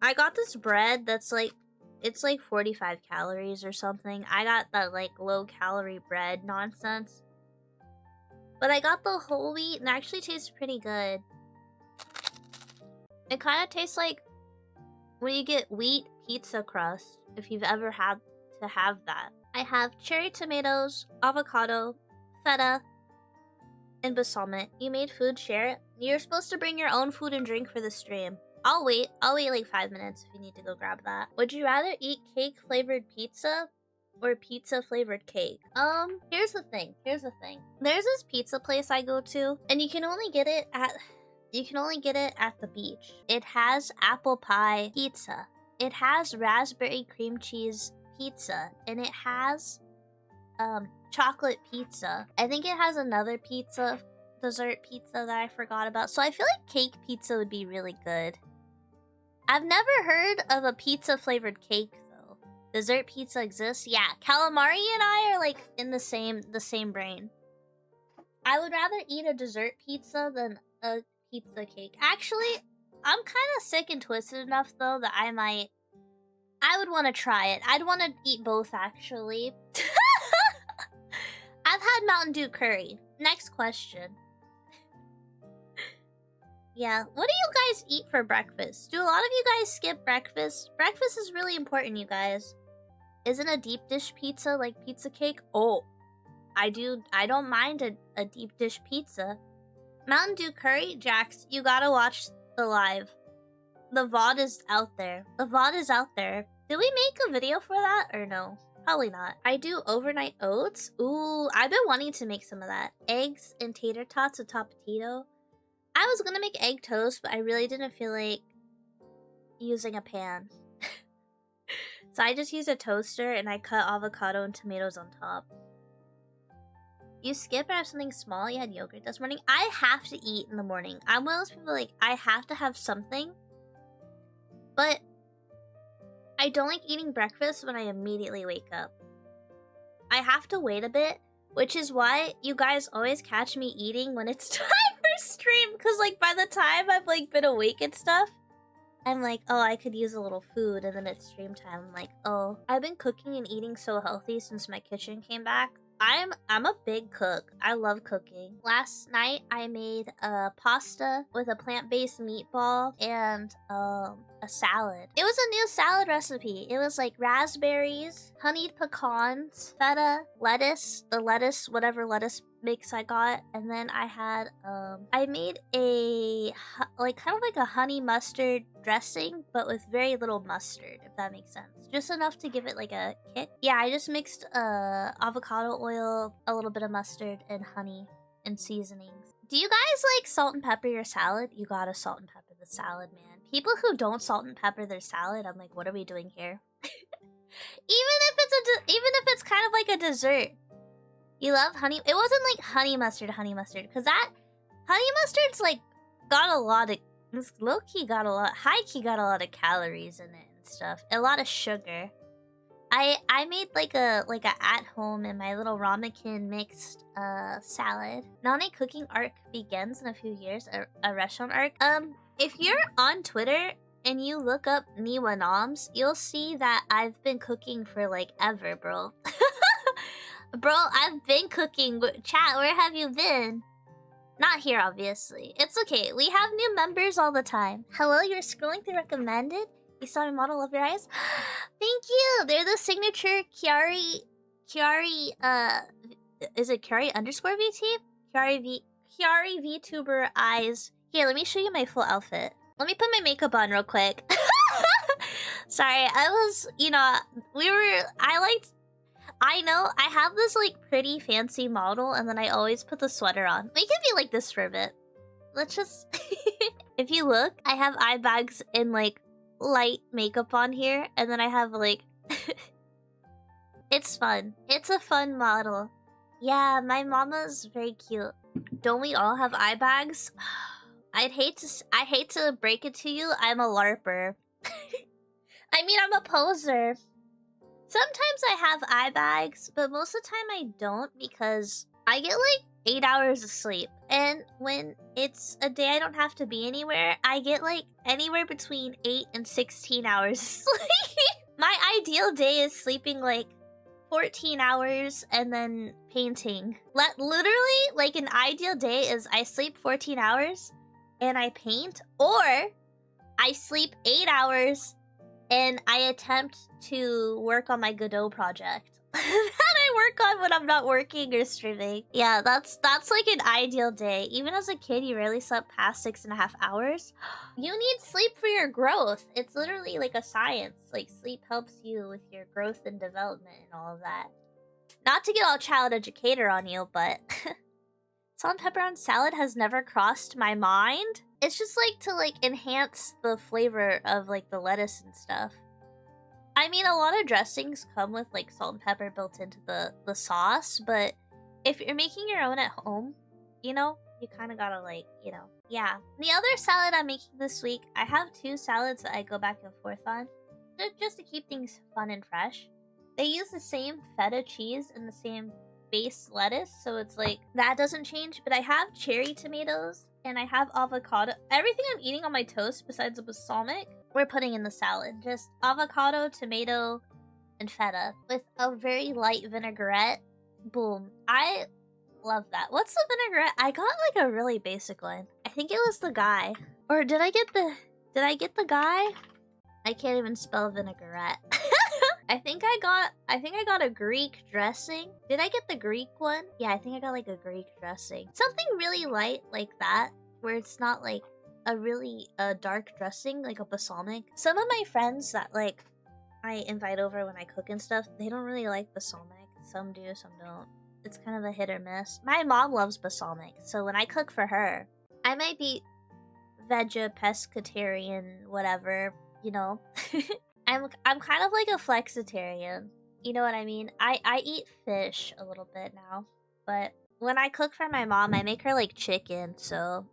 I got this bread that's like, it's like 45 calories or something. I got that like low calorie bread nonsense. But I got the whole wheat and it actually tastes pretty good. It kind of tastes like when you get wheat pizza crust, if you've ever had to have that. I have cherry tomatoes, avocado, feta, and balsamic. You made food, share it. You're supposed to bring your own food and drink for the stream. I'll wait like 5 minutes if you need to go grab that. Would you rather eat cake flavored pizza or pizza flavored cake? Here's the thing. There's this pizza place I go to, and you can only get it at the beach. It has apple pie pizza. It has raspberry cream cheese pizza, and it has chocolate pizza. I think it has another pizza, dessert pizza that I forgot about. So I feel like cake pizza would be really good. I've never heard of a pizza flavored cake though. Dessert pizza exists? Yeah, calamari and I are like in the same brain. I would rather eat a dessert pizza than a pizza cake. Actually, I'm kind of sick and twisted enough though that I would want to try it. I'd want to eat both actually. I've had Mountain Dew curry. Next question. Yeah, what do you guys eat for breakfast? Do a lot of you guys skip breakfast? Breakfast is really important, you guys. Isn't a deep dish pizza like pizza cake? Oh, I don't mind a deep dish pizza. Mountain Dew curry, Jax, you gotta watch the live. The VOD is out there. Did we make a video for that or no? Probably not. I do overnight oats. Ooh, I've been wanting to make some of that. Eggs and tater tots with tapatito. I was gonna make egg toast, but I really didn't feel like using a pan. So I just used a toaster and I cut avocado and tomatoes on top. You skip and have something small? You had yogurt this morning? I have to eat in the morning. I'm one of those people like, I have to have something. But I don't like eating breakfast when I immediately wake up. I have to wait a bit, which is why you guys always catch me eating when it's time for stream. Because like by the time I've like been awake and stuff, I'm like, oh, I could use a little food. And then it's stream time. I'm like, oh, I've been cooking and eating so healthy since my kitchen came back. I'm a big cook. I love cooking. Last night I made a pasta with a plant-based meatball and a salad. It was a new salad recipe. It was like raspberries, honeyed pecans, feta, lettuce, whatever lettuce mix I got, and then I had I made a like kind of like a honey mustard dressing, but with very little mustard, if that makes sense. Just enough to give it like a kick. Yeah, I just mixed avocado oil, a little bit of mustard, and honey and seasonings. Do you guys like salt and pepper your salad? You gotta salt and pepper the salad, man. People who don't salt and pepper their salad, I'm like, what are we doing here? even if it's kind of like a dessert. You love honey? It wasn't like honey mustard, because that honey mustard's like got a lot of, low-key got a lot, high-key got a lot of calories in it and stuff. A lot of sugar. I made like a at-home in my little ramekin mixed salad. Nane cooking arc begins in a few years, a restaurant arc. If you're on Twitter and you look up Niwa Noms, you'll see that I've been cooking for like ever, bro. Bro, I've been cooking. Chat, where have you been? Not here, obviously. It's okay. We have new members all the time. Hello, you're scrolling through recommended? You saw my model of your eyes? Thank you! They're the signature Kiari, is it Kiari underscore VT? Kiari vtuber eyes. Here, let me show you my full outfit. Let me put my makeup on real quick. Sorry, I was, I know, I have this, like, pretty fancy model, and then I always put the sweater on. We can be like this for a bit. Let's just... If you look, I have eye bags and, like, light makeup on here, and then I have, like... It's fun. It's a fun model. Yeah, my mama's very cute. Don't we all have eye bags? I hate to break it to you, I'm a LARPer. I mean, I'm a poser. Sometimes I have eye bags, but most of the time I don't because I get like 8 hours of sleep. And when it's a day I don't have to be anywhere, I get like anywhere between 8 and 16 hours of sleep. My ideal day is sleeping like 14 hours and then painting. Literally, like an ideal day is I sleep 14 hours and I paint, or I sleep 8 hours and I attempt to work on my Godot project that I work on when I'm not working or streaming. Yeah, that's like an ideal day. Even as a kid, you rarely slept past 6.5 hours. You need sleep for your growth. It's literally like a science. Like, sleep helps you with your growth and development and all of that. Not to get all child educator on you, but salt and pepper on salad has never crossed my mind. It's just like to like enhance the flavor of like the lettuce and stuff. I mean, a lot of dressings come with like salt and pepper built into the sauce, but if you're making your own at home, you know, you kind of gotta like, you know, yeah. The other salad I'm making this week, I have 2 salads that I go back and forth on, just to keep things fun and fresh. They use the same feta cheese and the same base lettuce, so it's like, that doesn't change, but I have cherry tomatoes and I have avocado. Everything I'm eating on my toast besides the balsamic, we're putting in the salad. Just avocado, tomato, and feta with a very light vinaigrette. Boom. I love that. What's the vinaigrette? I got like a really basic one. I think it was the guy. Or did I get the guy? I can't even spell vinaigrette. I think I got a Greek dressing. Did I get the Greek one? Yeah, I think I got like a Greek dressing. Something really light like that, where it's not like a really dark dressing, like a balsamic. Some of my friends that like I invite over when I cook and stuff, they don't really like balsamic. Some do, some don't. It's kind of a hit or miss. My mom loves balsamic, so when I cook for her, I might be pescatarian, whatever, you know. I'm kind of like a flexitarian. You know what I mean? I eat fish a little bit now, but when I cook for my mom, I make her like chicken, so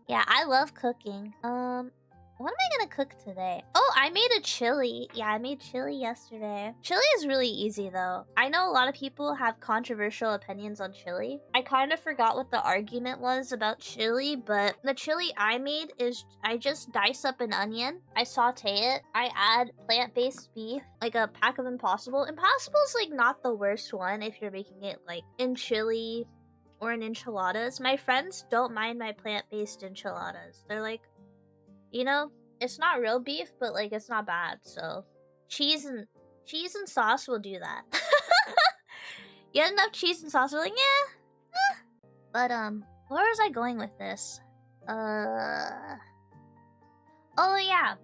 yeah, I love cooking. What am I gonna cook today? Oh, I made a chili. Yeah, I made chili yesterday. Chili is really easy though. I know a lot of people have controversial opinions on chili. I kind of forgot what the argument was about chili, but the chili I made is I just dice up an onion, I saute it, I add plant-based beef, like a pack of Impossible. Impossible is like not the worst one if you're making it like in chili or in enchiladas. My friends don't mind my plant-based enchiladas. They're like, you know, it's not real beef, but like it's not bad. So cheese and sauce will do that. You had enough cheese and sauce, we're like, yeah. But where was I going with this? Oh yeah.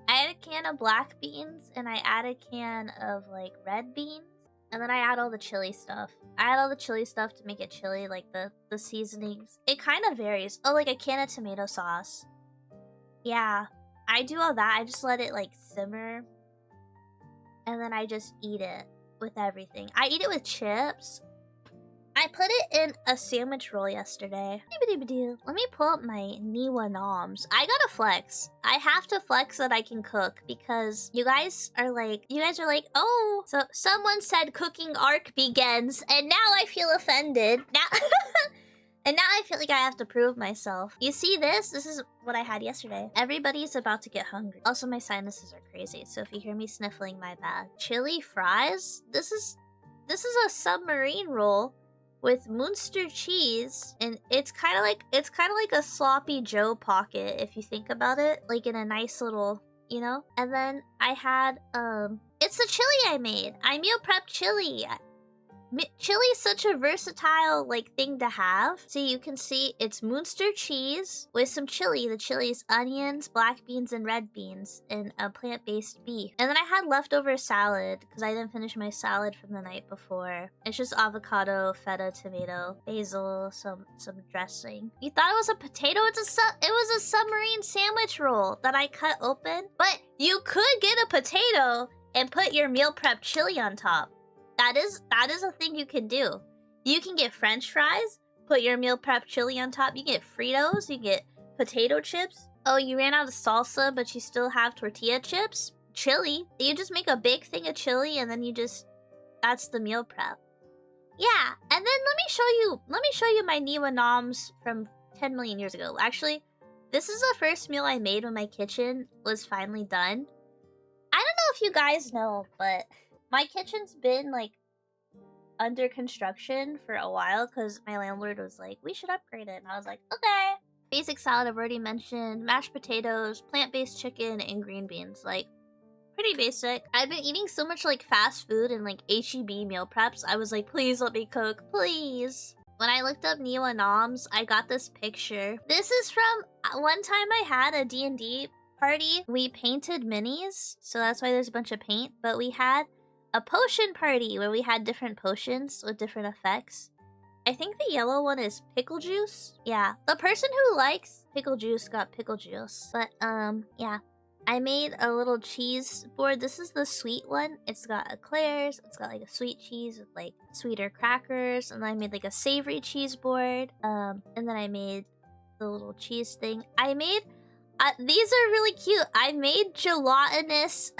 I had a can of black beans and I add a can of like red beans. And then I add all the chili stuff. I add all the chili stuff to make it chili, like the seasonings. It kind of varies. Oh, like a can of tomato sauce. Yeah, I do all that. I just let it like simmer. And then I just eat it with everything. I eat it with chips. I put it in a sandwich roll yesterday. Let me pull up my Niwa noms. I gotta flex. I have to flex that I can cook because you guys are like, oh, so someone said cooking arc begins, and now I feel offended. Now, and now I feel like I have to prove myself. You see this? This is what I had yesterday. Everybody's about to get hungry. Also, my sinuses are crazy, so if you hear me sniffling, my bad. Chili fries? This is a submarine roll with Munster cheese, and it's kind of like a sloppy Joe pocket if you think about it, like in a nice little, you know. And then I had it's the chili I made. I meal prepped chili. Chili is such a versatile like thing to have. So you can see it's Munster cheese with some chili. The chili is onions, black beans, and red beans, and a plant-based beef. And then I had leftover salad because I didn't finish my salad from the night before. It's just avocado, feta, tomato, basil, some dressing. You thought it was a potato? It was a submarine sandwich roll that I cut open. But you could get a potato and put your meal prep chili on top. That is a thing you can do. You can get French fries, put your meal prep chili on top. You get Fritos, you get potato chips. Oh, you ran out of salsa, but you still have tortilla chips? Chili. You just make a big thing of chili and then that's the meal prep. Yeah, and then let me show you my Niwa noms from 10 million years ago. Actually, this is the first meal I made when my kitchen was finally done. I don't know if you guys know, but my kitchen's been like under construction for a while because my landlord was like, we should upgrade it. And I was like, okay. Basic salad I've already mentioned, mashed potatoes, plant-based chicken, and green beans. Like, pretty basic. I've been eating so much like fast food and like HEB meal preps. I was like, please let me cook, please. When I looked up Niwa noms, I got this picture. This is from one time I had a D&D party. We painted minis, so that's why there's a bunch of paint. But we had a potion party where we had different potions with different effects. I think the yellow one is pickle juice. Yeah, the person who likes pickle juice got pickle juice. But yeah. I made a little cheese board. This is the sweet one. It's got eclairs. It's got like a sweet cheese with like sweeter crackers. And then I made like a savory cheese board. And then I made the little cheese thing. I made... these are really cute. I made gelatinous...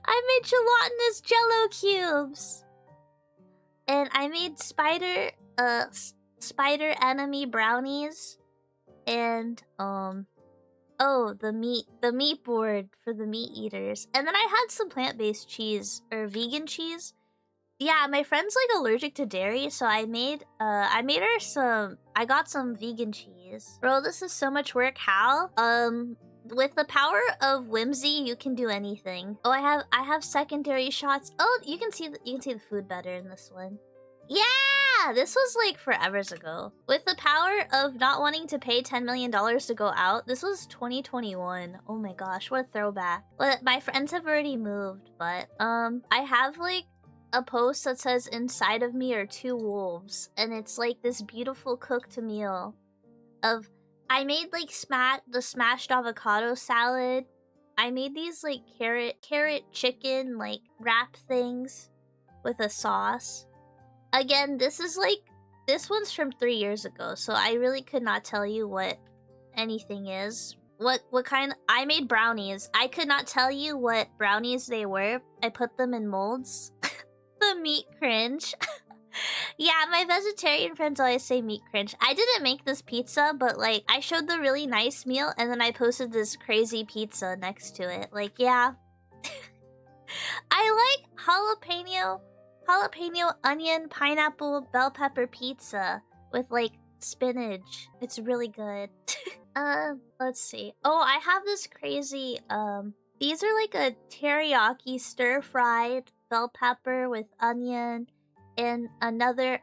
I made gelatinous jello cubes. And I made spider enemy brownies. And, oh, the meat board for the meat eaters. And then I had some plant-based cheese, or vegan cheese. Yeah, my friend's like allergic to dairy, so I made her some, I got some vegan cheese. Bro, this is so much work. How? With the power of whimsy, you can do anything. Oh, I have secondary shots. Oh, you can see the food better in this one. Yeah, this was like forevers ago. With the power of not wanting to pay $10 million to go out, this was 2021. Oh my gosh, what a throwback. But my friends have already moved, but I have like a post that says inside of me are 2 wolves, and it's like this beautiful cooked meal of I made like the smashed avocado salad. I made these like carrot chicken like wrap things with a sauce. Again, this one's from 3 years ago, so I really could not tell you what anything is. What kind... I made brownies. I could not tell you what brownies they were. I put them in molds. The meat cringe. Yeah, my vegetarian friends always say meat cringe. I didn't make this pizza, but like, I showed the really nice meal, and then I posted this crazy pizza next to it. Like, yeah. I like jalapeno, onion, pineapple, bell pepper pizza with like spinach. It's really good. Let's see. Oh, I have this crazy, these are like a teriyaki stir-fried bell pepper with onion and another,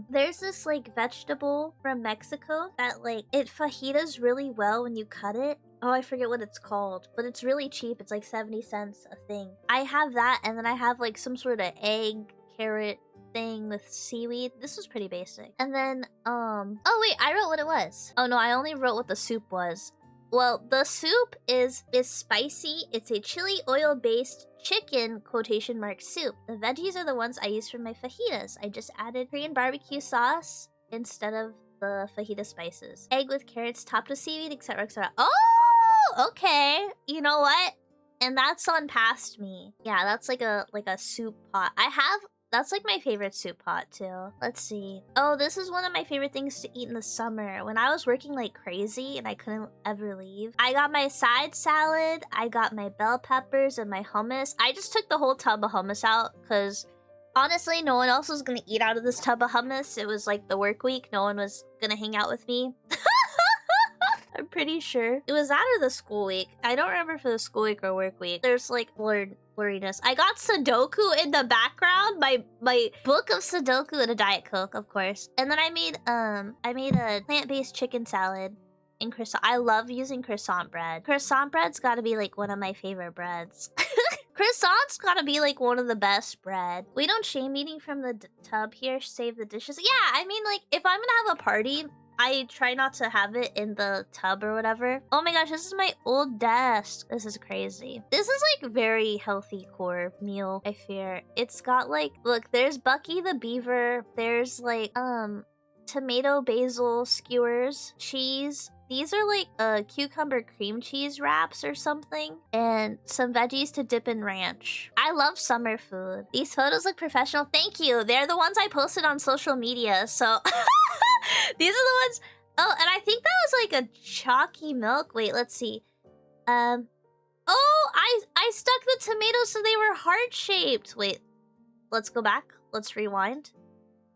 there's this like vegetable from Mexico that like, it fajitas really well when you cut it. Oh, I forget what it's called, but it's really cheap. It's like 70 cents a thing. I have that, and then I have like some sort of egg carrot thing with seaweed. This was pretty basic. And then, oh wait, I wrote what it was. Oh no, I only wrote what the soup was. Well, the soup is spicy. It's a chili oil-based chicken quotation mark soup. The veggies are the ones I use for my fajitas. I just added Korean barbecue sauce instead of the fajita spices. Egg with carrots topped with seaweed, etc, etc. Oh, okay. You know what? And that's on past me. Yeah, that's like a soup pot. That's like my favorite soup pot too. Let's see. Oh, this is one of my favorite things to eat in the summer. When I was working like crazy and I couldn't ever leave, I got my side salad, I got my bell peppers and my hummus. I just took the whole tub of hummus out because honestly, no one else was gonna eat out of this tub of hummus. It was like the work week. No one was gonna hang out with me. I'm pretty sure. It was that or the school week. I don't remember for the school week or work week. There's like blurriness. I got Sudoku in the background. My book of Sudoku and a Diet Coke, of course. And then I made a plant-based chicken salad and croissant. I love using croissant bread. Croissant bread's gotta be like one of my favorite breads. Croissant's gotta be like one of the best bread. We don't shame eating from the tub here. Save the dishes. Yeah, I mean like if I'm gonna have a party, I try not to have it in the tub or whatever. Oh my gosh, this is my old desk. This is crazy. This is like very healthy core meal, I fear. It's got like, look, there's Bucky the Beaver. There's like, tomato basil skewers, cheese. These are like cucumber cream cheese wraps or something. And some veggies to dip in ranch. I love summer food. These photos look professional. Thank you. They're the ones I posted on social media. So these are the ones. Oh, and I think that was like a chalky milk. Wait, let's see. Oh, I stuck the tomatoes so they were heart-shaped. Wait, let's go back. Let's rewind.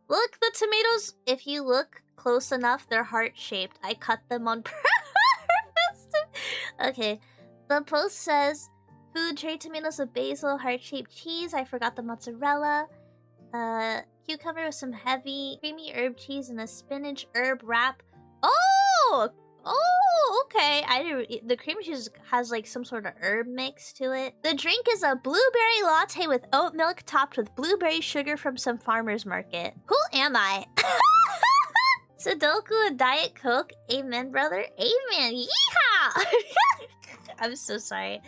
Look, the tomatoes, if you look close enough, they're heart-shaped. I cut them on purpose. Okay, the post says, food, cherry tomatoes with basil, heart-shaped cheese. I forgot the mozzarella. Cucumber with some heavy, creamy herb cheese and a spinach herb wrap. Oh! Oh, okay. The cream cheese has like some sort of herb mix to it. The drink is a blueberry latte with oat milk topped with blueberry sugar from some farmer's market. Who am I? Sudoku and Diet Coke. Amen, brother. Amen. Yeehaw! I'm so sorry.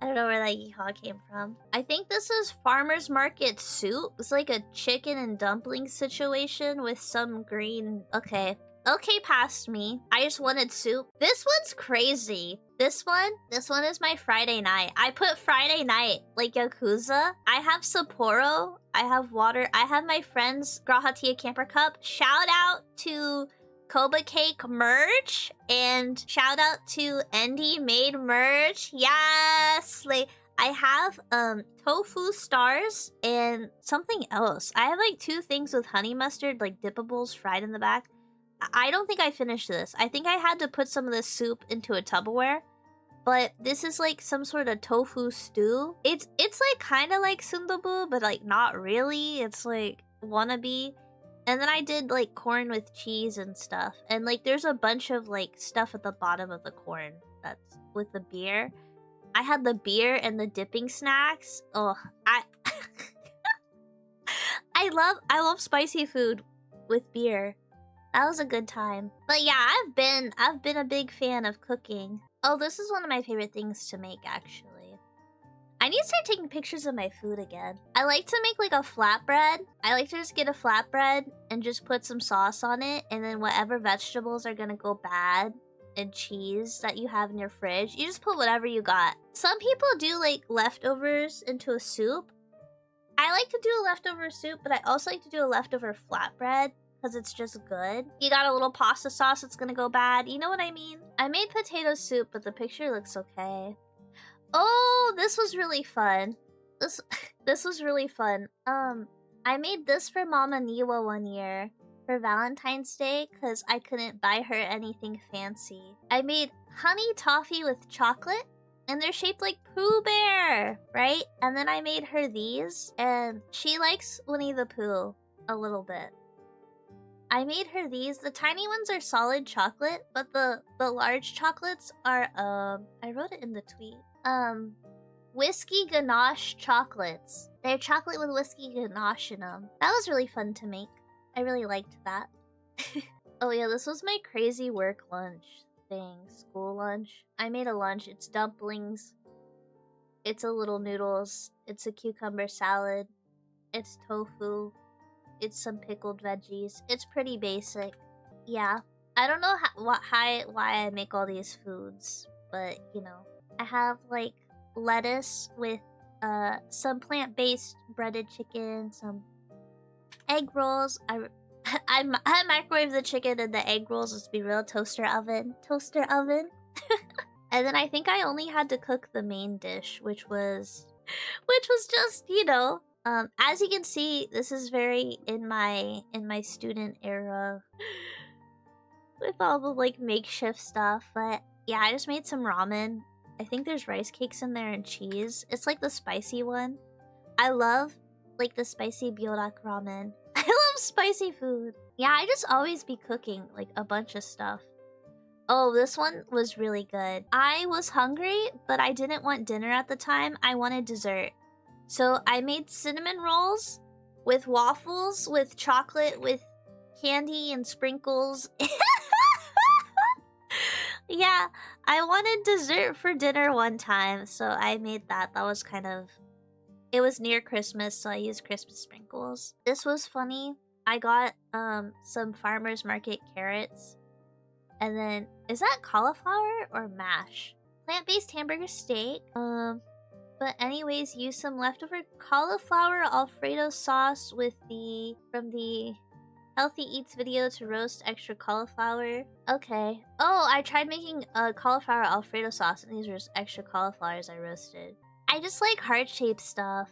I don't know where that yeehaw came from. I think this is farmer's market soup. It's like a chicken and dumpling situation with some green... Okay. Okay, past me. I just wanted soup. This one's crazy. This one is my Friday night. I put Friday night, like Yakuza. I have Sapporo. I have water. I have my friend's Grahatia Camper Cup. Shout out to Koba Cake merch. And shout out to Endy Made merch. Yes! Like, I have tofu stars and something else. I have like 2 things with honey mustard, like dippables fried in the back. I don't think I finished this. I think I had to put some of this soup into a Tupperware. But this is like some sort of tofu stew. It's like kind of like sundubu, but like not really. It's like wannabe. And then I did like corn with cheese and stuff. And like there's a bunch of like stuff at the bottom of the corn that's with the beer. I had the beer and the dipping snacks. Oh, I love spicy food with beer. That was a good time. But yeah, I've been a big fan of cooking. Oh, this is one of my favorite things to make, actually. I need to start taking pictures of my food again. I like to make like a flatbread. I like to just get a flatbread and just put some sauce on it, and then whatever vegetables are gonna go bad and cheese that you have in your fridge, you just put whatever you got. Some people do like leftovers into a soup. I like to do a leftover soup, but I also like to do a leftover flatbread. Because it's just good. You got a little pasta sauce that's gonna go bad. You know what I mean? I made potato soup, but the picture looks okay. Oh, this was really fun. This was really fun. I made this for Mama Niwa one year for Valentine's Day because I couldn't buy her anything fancy. I made honey toffee with chocolate, and they're shaped like Pooh Bear, right? And then I made her these, and she likes Winnie the Pooh a little bit. I made her these. The tiny ones are solid chocolate, but the large chocolates are, I wrote it in the tweet. Whiskey ganache chocolates. They're chocolate with whiskey ganache in them. That was really fun to make. I really liked that. Oh yeah, this was my crazy work lunch thing. School lunch. I made a lunch. It's dumplings. It's a little noodles. It's a cucumber salad. It's tofu. It's some pickled veggies. It's pretty basic. Yeah. I don't know why I make all these foods, but, you know. I have, like, lettuce with some plant-based breaded chicken, some egg rolls. I microwave the chicken and the egg rolls, let's be real. Toaster oven. And then I think I only had to cook the main dish, which was just, you know... as you can see, this is very in my student era with all the like makeshift stuff. But yeah, I just made some ramen. I think there's rice cakes in there and cheese. It's like the spicy one. I love like the spicy byorak ramen. I love spicy food. Yeah, I just always be cooking like a bunch of stuff. Oh, this one was really good. I was hungry, but I didn't want dinner at the time. I wanted dessert. So I made cinnamon rolls with waffles, with chocolate, with candy and sprinkles. Yeah, I wanted dessert for dinner one time, so I made that. That was kind of... It was near Christmas, so I used Christmas sprinkles. This was funny. I got some farmer's market carrots. And then is that cauliflower or mash? Plant-based hamburger steak. But anyways, use some leftover cauliflower Alfredo sauce with from the Healthy Eats video to roast extra cauliflower. Okay. Oh, I tried making a cauliflower Alfredo sauce, and these were just extra cauliflowers I roasted. I just like heart-shaped stuff.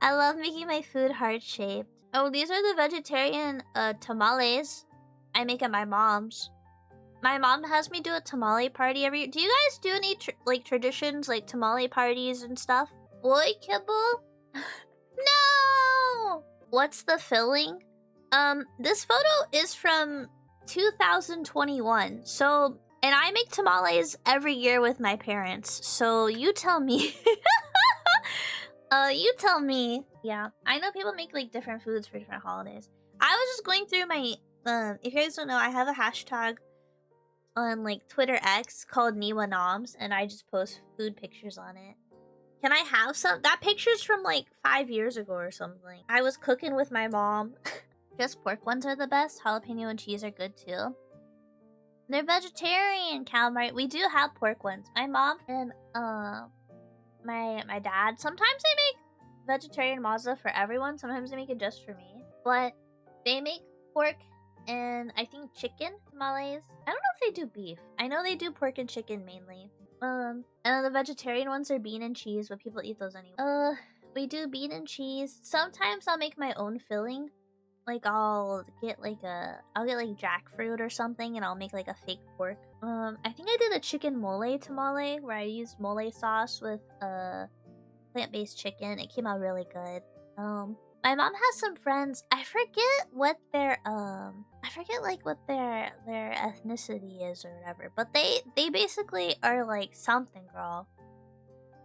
I love making my food heart-shaped. Oh, these are the vegetarian tamales I make at my mom's. My mom has me do a tamale party every year. Do you guys do any traditions like tamale parties and stuff? Boy kibble? No! What's the filling? This photo is from 2021. So, and I make tamales every year with my parents. So you tell me. You tell me. Yeah, I know people make like different foods for different holidays. I was just going through my if you guys don't know, I have a hashtag on like Twitter X called Niwa Noms, and I just post food pictures on it. Can I have some? That picture's from like 5 years ago or something. I was cooking with my mom. Just pork ones are the best. Jalapeno and cheese are good too. They're vegetarian, calamari. We do have pork ones. My mom and my dad, sometimes they make vegetarian maza for everyone. Sometimes they make it just for me. But they make pork and I think chicken tamales. I don't know if they do beef. I know they do pork and chicken mainly. And then the vegetarian ones are bean and cheese, but people eat those anyway. We do bean and cheese. Sometimes I'll make my own filling. Like I'll get like jackfruit or something, and I'll make like a fake pork. I think I did a chicken mole tamale where I used mole sauce with plant-based chicken. It came out really good. My mom has some friends. I forget what their ethnicity is or whatever. But they basically are like something girl.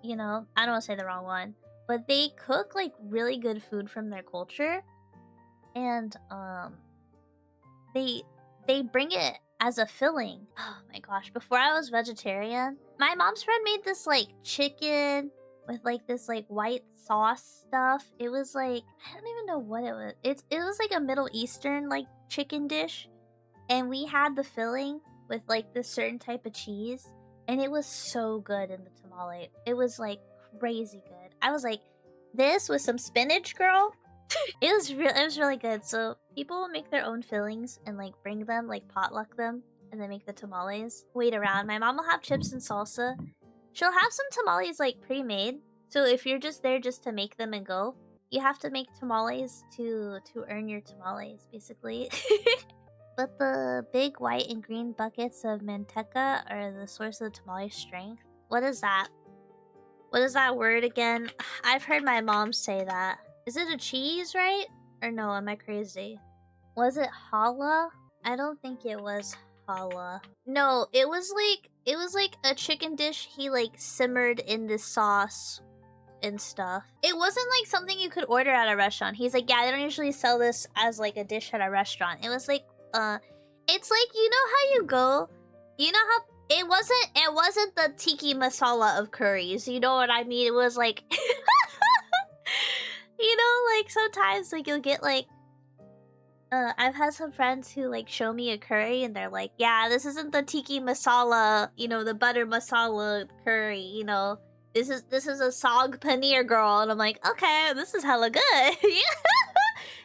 You know, I don't want to say the wrong one, but they cook like really good food from their culture, and they bring it as a filling. Oh my gosh! Before I was vegetarian, my mom's friend made this like chicken with like this like white sauce stuff. It was like, I don't even know what it was. It was like a Middle Eastern like chicken dish, and we had the filling with like this certain type of cheese, and it was so good in the tamale. It was like crazy good. I was like, this with some spinach, girl. It was really good. So people will make their own fillings and like bring them, like potluck them, and then make the tamales. Wait around. My mom will have chips and salsa. She'll have some tamales like pre-made. So if you're just there just to make them and go, you have to make tamales to earn your tamales, basically. But the big white and green buckets of manteca are the source of the tamale strength. What is that? What is that word again? I've heard my mom say that. Is it a cheese, right? Or no, am I crazy? Was it challah? I don't think it was challah. No, it was like a chicken dish he like simmered in this sauce and stuff. It wasn't like something you could order at a restaurant. He's like, yeah, they don't usually sell this as like a dish at a restaurant. It was like, it's like, you know how you go, you know how it wasn't the tiki masala of curries. You know what I mean? It was like, you know, like sometimes like you'll get like, I've had some friends who like show me a curry and they're like, yeah, this isn't the tiki masala, you know, the butter masala curry, you know. This is a saag paneer, girl. And I'm like, okay, this is hella good.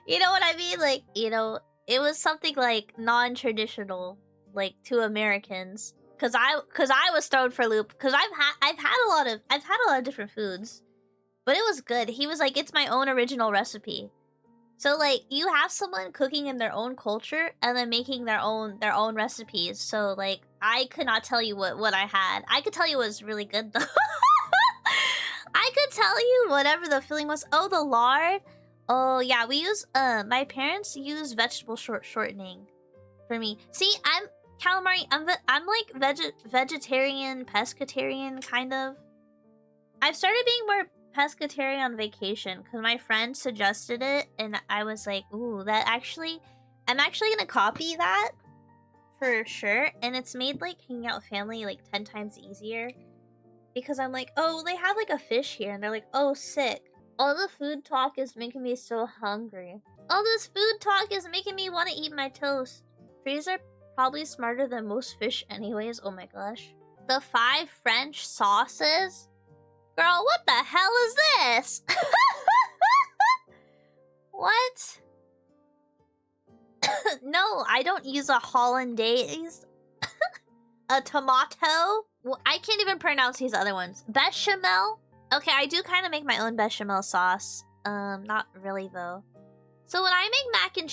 You know what I mean? Like, you know, it was something like non-traditional, like to Americans. Cause I was thrown for a loop. Cause I've had a lot of different foods. But it was good. He was like, it's my own original recipe. So like you have someone cooking in their own culture and then making their own recipes. So like I could not tell you what I had. I could tell you it was really good though. I could tell you whatever the filling was. Oh, the lard. Oh yeah, we use my parents use vegetable shortening for me. See, I'm calamari. I'm like vegetarian, pescatarian kind of. I've started being more pescatarian on vacation because my friend suggested it, and I was like, ooh, I'm actually gonna copy that for sure. And it's made like hanging out with family like 10 times easier. Because I'm like, oh, they have like a fish here. And they're like, oh, sick. All the food talk is making me so hungry. All this food talk is making me want to eat my toast. Trees are probably smarter than most fish anyways. Oh my gosh. The 5 French sauces? Girl, what the hell is this? What? No, I don't use a hollandaise. A tomato? Well, I can't even pronounce these other ones. Bechamel? Okay, I do kind of make my own bechamel sauce. Not really though. So when I make mac and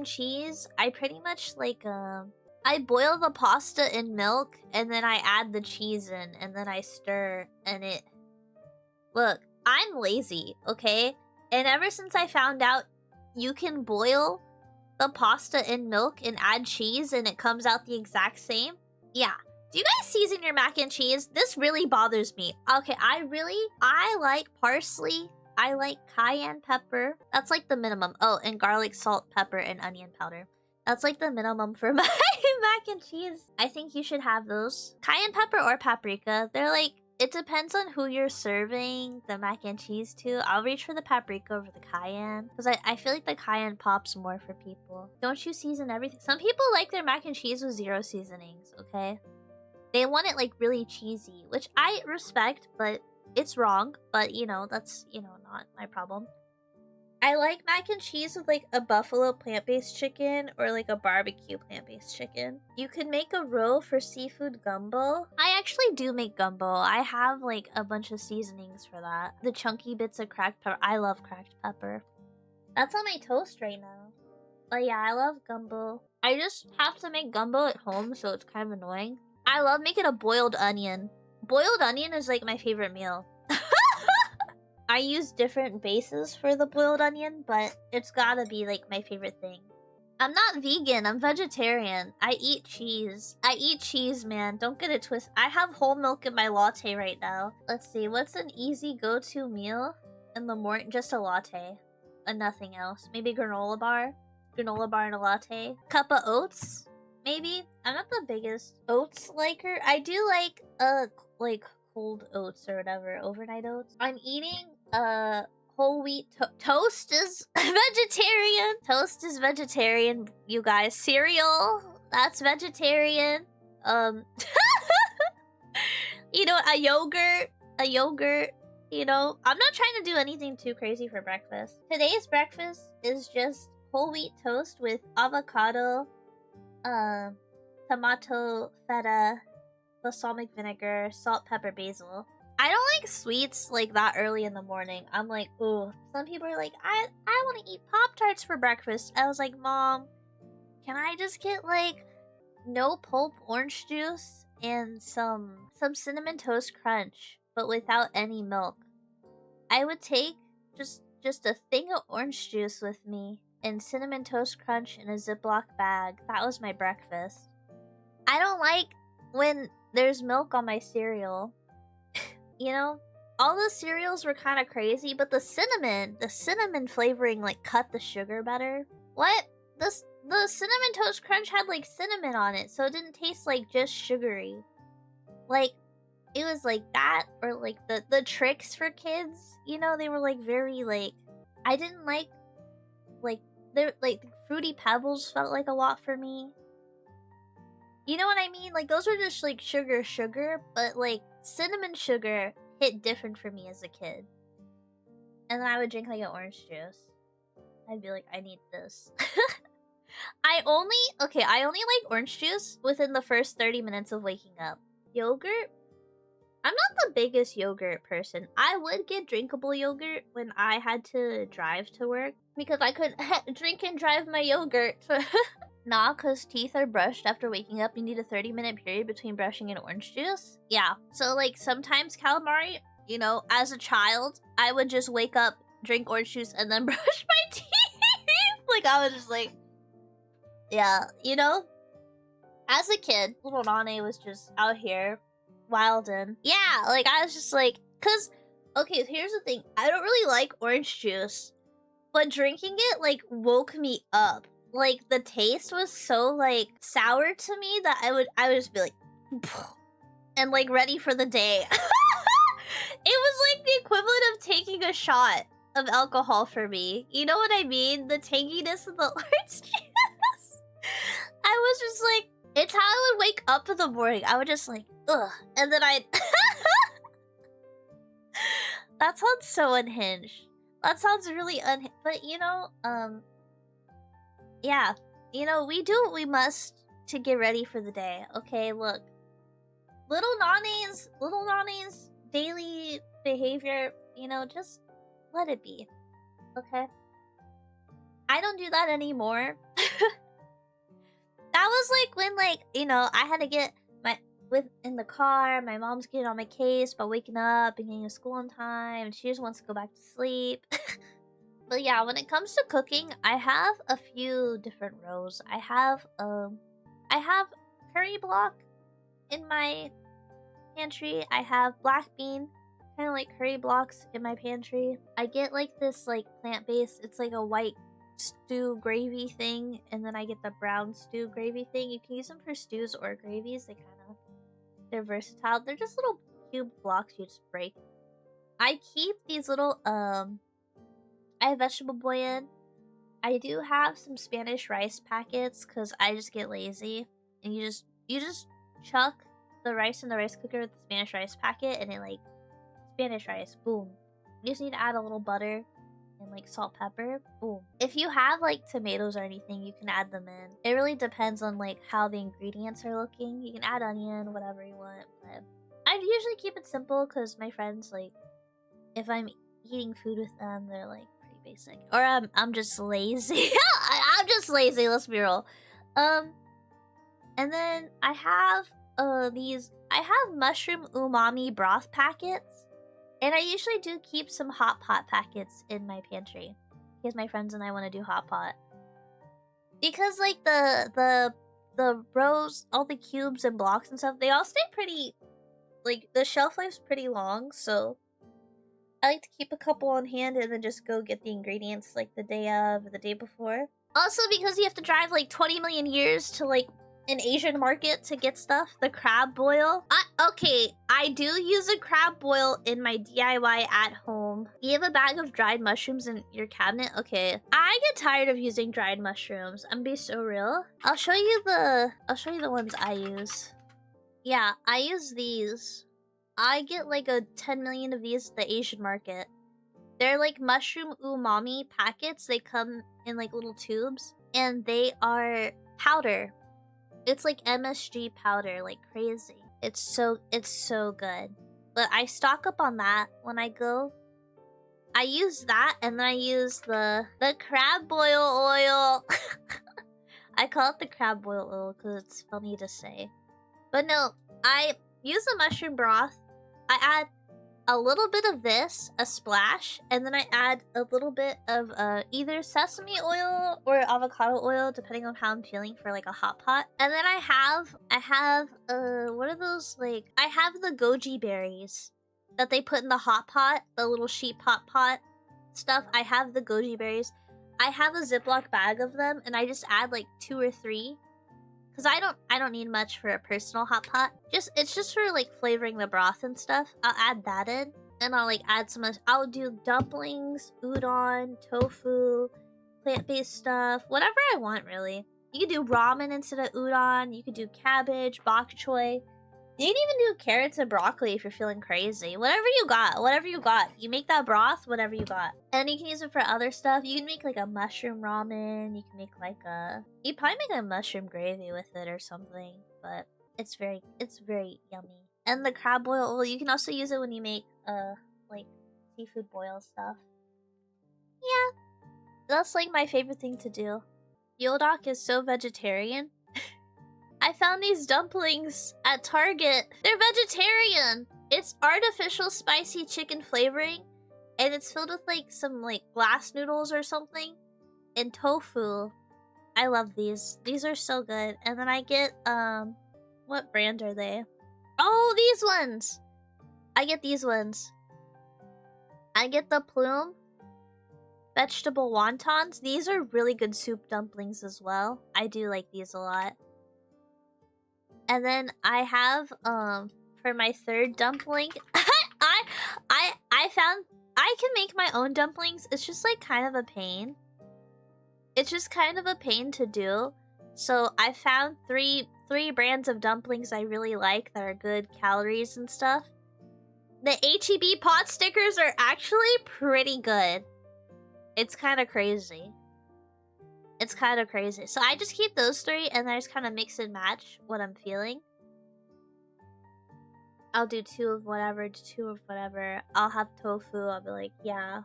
cheese, I pretty much like, I boil the pasta in milk and then I add the cheese in and then I stir and it... Look, I'm lazy, okay? And ever since I found out you can boil the pasta in milk and add cheese and it comes out the exact same, yeah. Do you guys season your mac and cheese? This really bothers me. Okay, I like parsley. I like cayenne pepper. That's like the minimum. Oh, and garlic, salt, pepper, and onion powder. That's like the minimum for my mac and cheese. I think you should have those. Cayenne pepper or paprika. They're like, it depends on who you're serving the mac and cheese to. I'll reach for the paprika over the cayenne. Because I feel like the cayenne pops more for people. Don't you season everything? Some people like their mac and cheese with 0 seasonings, okay? They want it like really cheesy, which I respect, but it's wrong. But you know, that's, you know, not my problem. I like mac and cheese with like a buffalo plant-based chicken or like a barbecue plant-based chicken. You can make a roux for seafood gumbo. I actually do make gumbo. I have like a bunch of seasonings for that. The chunky bits of cracked pepper. I love cracked pepper. That's on my toast right now. But yeah, I love gumbo. I just have to make gumbo at home, so it's kind of annoying. I love making a boiled onion. Boiled onion is like my favorite meal. I use different bases for the boiled onion, but it's gotta be like my favorite thing. I'm not vegan, I'm vegetarian. I eat cheese. I eat cheese, man. Don't get it twisted. I have whole milk in my latte right now. Let's see, what's an easy go-to meal in the morning? Just a latte and nothing else. Maybe granola bar. Granola bar and a latte. Cup of oats, maybe. I'm not the biggest oats liker. I do like cold oats or whatever, overnight oats. I'm eating whole wheat toast is vegetarian. Toast is vegetarian, you guys. Cereal, that's vegetarian. You know, a yogurt, you know. I'm not trying to do anything too crazy for breakfast. Today's breakfast is just whole wheat toast with avocado, tomato, feta, balsamic vinegar, salt, pepper, basil. I don't like sweets like that early in the morning. I'm like, ooh. Some people are like, I want to eat Pop-Tarts for breakfast. I was like, Mom, can I just get like no pulp orange juice and some cinnamon toast crunch, but without any milk? I would take just a thing of orange juice with me and cinnamon toast crunch in a Ziploc bag. That was my breakfast. I don't like when there's milk on my cereal. You know, all the cereals were kind of crazy, but the cinnamon flavoring like cut the sugar better. What? The cinnamon toast crunch had like cinnamon on it, so it didn't taste like just sugary. Like, it was like that, or like the tricks for kids. You know, they were like very like, I didn't like they're like Fruity Pebbles felt like a lot for me. You know what I mean? Like, those were just like sugar, but like cinnamon sugar hit different for me as a kid. And then I would drink like an orange juice. I'd be like, I need this. I only like orange juice within the first 30 minutes of waking up. Yogurt? I'm not the biggest yogurt person. I would get drinkable yogurt when I had to drive to work, because I could drink and drive my yogurt. Nah, because teeth are brushed after waking up. You need a 30-minute period between brushing and orange juice. Yeah, so like sometimes calamari, you know, as a child, I would just wake up, drink orange juice, and then brush my teeth. Like, I was just like, yeah, you know? As a kid, little Nane was just out here wildin'. Yeah, like, I was just like, because, okay, here's the thing. I don't really like orange juice, but drinking it, like, woke me up. Like, the taste was so, like, sour to me that I would just be like, and, like, ready for the day. It was like the equivalent of taking a shot. of alcohol for me. You know what I mean? The tanginess of the orange juice. I was just like, it's how I would wake up in the morning. I would just like, ugh. And then I... That sounds so unhinged. That sounds really unhinged. But, you know, yeah. You know, we do what we must to get ready for the day. Okay, look. Little Nane's daily behavior, you know, just let it be. Okay? I don't do that anymore. That was like when, like, you know, I had to get in the car, my mom's getting on my case about waking up and getting to school on time, and she just wants to go back to sleep. But yeah, when it comes to cooking, I have a few different rows. I have curry block in my pantry. I have black bean, kind of like curry blocks in my pantry. I get like this like plant-based, it's like a white stew gravy thing, and then I get the brown stew gravy thing. You can use them for stews or gravies. They're versatile. They're just little cube blocks you just break. I keep these little I have vegetable bouillon. I do have some Spanish rice packets because I just get lazy, and you just chuck the rice in the rice cooker with the Spanish rice packet, and it like Spanish rice, boom. You just need to add a little butter and like salt, pepper, boom. If you have like tomatoes or anything, you can add them in. It really depends on like how the ingredients are looking. You can add onion, whatever you want, but I usually keep it simple because my friends, like, if I'm eating food with them, they're like pretty basic. Or I'm just lazy. I'm just lazy, let's be real. And then I have I have mushroom umami broth packets. And I usually do keep some hot pot packets in my pantry because my friends and I want to do hot pot. Because like the rows, all the cubes and blocks and stuff, they all stay pretty, like the shelf life's pretty long, so I like to keep a couple on hand and then just go get the ingredients like the day of or the day before. Also because you have to drive like 20 million years to like an Asian market to get stuff. The crab boil. Okay, I do use a crab boil in my DIY at home. You have a bag of dried mushrooms in your cabinet? Okay. I get tired of using dried mushrooms. I'm being so real. I'll show you the ones I use. Yeah, I use these. I get like a 10 million of these at the Asian market. They're like mushroom umami packets. They come in like little tubes, and they are powder. It's like MSG powder, like crazy. It's so good. But I stock up on that when I go. I use that, and then I use the crab boil oil. I call it the crab boil oil because it's funny to say. But no, I use the mushroom broth. I add a little bit of this, a splash, and then I add a little bit of either sesame oil or avocado oil, depending on how I'm feeling for like a hot pot. And then I have what are those, like, I have the goji berries that they put in the hot pot, the little sheet pot stuff. I have the goji berries. I have a Ziploc bag of them, and I just add like 2 or 3. Cause I don't need much for a personal hot pot. It's just for like flavoring the broth and stuff. I'll add that in, and I'll like add some. I'll do dumplings, udon, tofu, plant-based stuff, whatever I want really. You can do ramen instead of udon. You could do cabbage, bok choy. You can even do carrots and broccoli if you're feeling crazy. Whatever you got. You make that broth, whatever you got. And you can use it for other stuff. You can make like a mushroom ramen. You can make like you probably make a mushroom gravy with it or something. But it's very yummy. And the crab boil oil, you can also use it when you make like seafood boil stuff. Yeah. That's like my favorite thing to do. Yodoc is so vegetarian. I found these dumplings at Target. They're vegetarian. It's artificial spicy chicken flavoring, and it's filled with like some like glass noodles or something, and tofu. I love these. These are so good. And then I get what brand are they? Oh, these ones. I get these ones. I get the Plume vegetable wontons. These are really good soup dumplings as well. I do like these a lot. And then I have for my third dumpling, I found I can make my own dumplings. It's just like kind of a pain. It's just kind of a pain to do. So I found three brands of dumplings I really like that are good calories and stuff. The HEB pot stickers are actually pretty good. It's kind of crazy. It's kind of crazy. So I just keep those three and I just kind of mix and match what I'm feeling. I'll do 2 of whatever, 2 of whatever. I'll have tofu. I'll be like, yeah.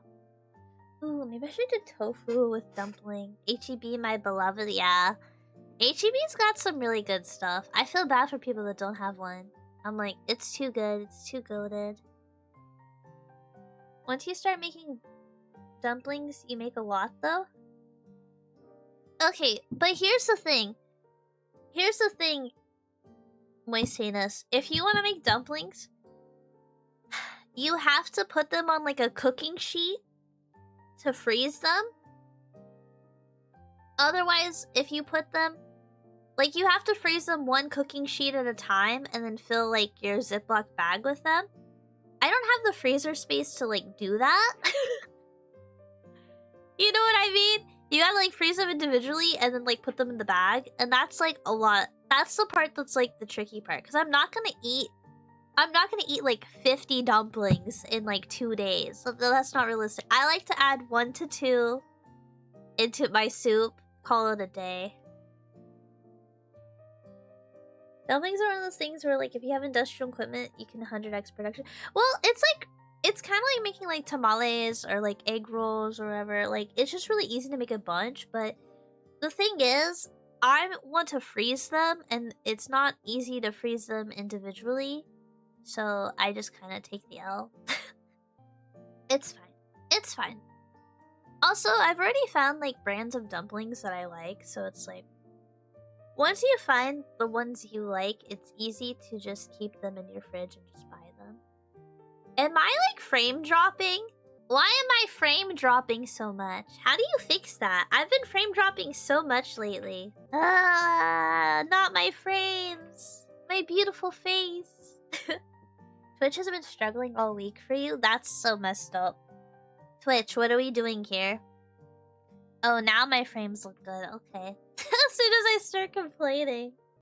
Ooh, maybe I should do tofu with dumpling. HEB, my beloved, yeah. HEB's got some really good stuff. I feel bad for people that don't have one. I'm like, it's too good. It's too goated. Once you start making dumplings, you make a lot, though? Okay, but here's the thing. Here's the thing, Moisinus. If you want to make dumplings, you have to put them on, like, a cooking sheet to freeze them. Otherwise, if you put them... Like, you have to freeze them 1 cooking sheet at a time and then fill, like, your Ziploc bag with them. I don't have the freezer space to, like, do that. You know what I mean? You gotta, like, freeze them individually and then, like, put them in the bag. And that's, like, a lot. That's the part that's, like, the tricky part. Because I'm not gonna eat, like, 50 dumplings in, like, 2 days. So that's not realistic. I like to add 1 to 2 into my soup. Call it a day. Dumplings are one of those things where, like, if you have industrial equipment, you can 100x production. Well, it's like, it's kind of like making, like, tamales or, like, egg rolls or whatever. Like, it's just really easy to make a bunch, but the thing is, I want to freeze them, and it's not easy to freeze them individually, so I just kind of take the L. It's fine. It's fine. Also, I've already found, like, brands of dumplings that I like, so it's like, once you find the ones you like, it's easy to just keep them in your fridge and just buy them. Am I, like, frame dropping? Why am I frame dropping so much? How do you fix that? I've been frame dropping so much lately. Not my frames. My beautiful face. Twitch has been struggling all week for you? That's so messed up. Twitch, what are we doing here? Oh, now my frames look good. Okay. As soon as I start complaining.